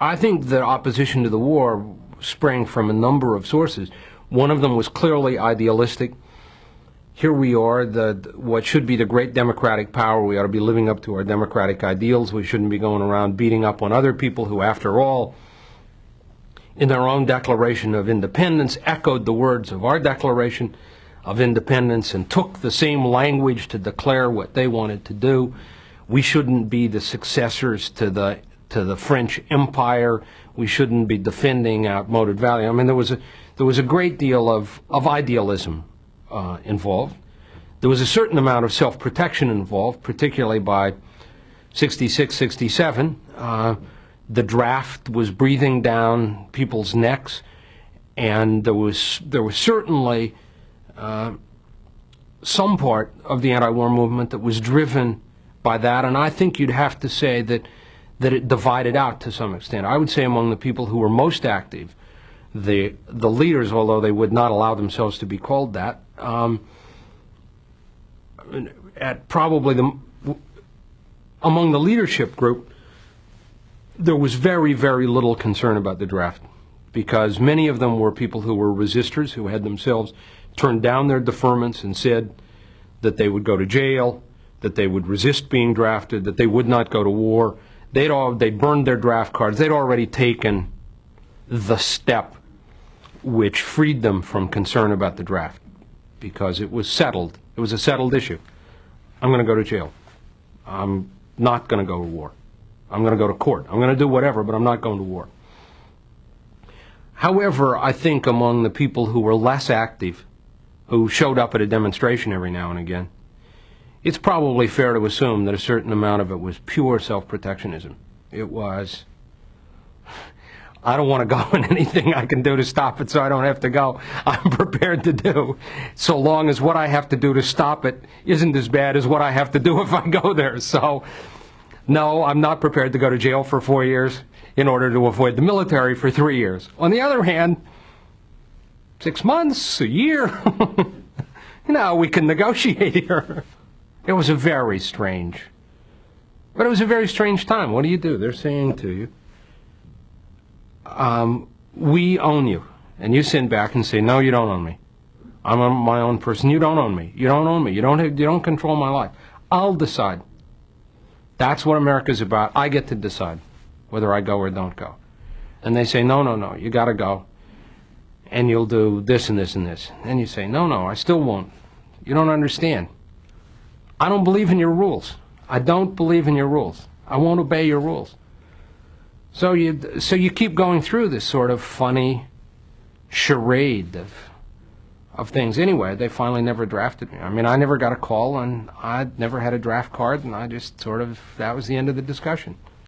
I think the opposition to the war sprang from a number of sources. One of them was clearly idealistic. Here we are, what should be the great democratic power. We ought to be living up to our democratic ideals. We shouldn't be going around beating up on other people who, after all, in their own Declaration of Independence, echoed the words of our Declaration of Independence and took the same language to declare what they wanted to do. We shouldn't be the successors to the French Empire. We shouldn't be defending outmoded value. I mean, there was a great deal of idealism involved. There was a certain amount of self-protection involved, particularly by 66, 67. The draft was breathing down people's necks, and there was certainly some part of the anti-war movement that was driven by that, and I think you'd have to say that it divided out to some extent. I would say among the people who were most active, the leaders, although they would not allow themselves to be called that, at probably among the leadership group, there was very, very little concern about the draft, because many of them were people who were resistors, who had themselves turned down their deferments and said that they would go to jail, that they would resist being drafted, that they would not go to war. They burned their draft cards. They'd already taken the step which freed them from concern about the draft, because it was settled. It was a settled issue. I'm going to go to jail. I'm not going to go to war. I'm going to go to court. I'm going to do whatever, but I'm not going to war. However, I think among the people who were less active, who showed up at a demonstration every now and again, it's probably fair to assume that a certain amount of it was pure self-protectionism. It was, I don't want to go, and anything I can do to stop it so I don't have to go, I'm prepared to do, so long as what I have to do to stop it isn't as bad as what I have to do if I go there. So, no, I'm not prepared to go to jail for 4 years in order to avoid the military for 3 years. On the other hand, 6 months, a year, we can negotiate here. It was a very strange, but it was a very strange time. What do? They're saying to you, we own you. And you send back and say, no, you don't own me. I'm my own person. You don't own me. You don't own me. You don't control my life. I'll decide. That's what America's about. I get to decide whether I go or don't go. And they say, no, no, no, you got to go. And you'll do this and this and this. And you say, no, no, I still won't. You don't understand. I don't believe in your rules. I don't believe in your rules. I won't obey your rules. So you keep going through this sort of funny charade of things. Anyway, they finally never drafted me. I mean, I never got a call, and I never had a draft card, and I just that was the end of the discussion.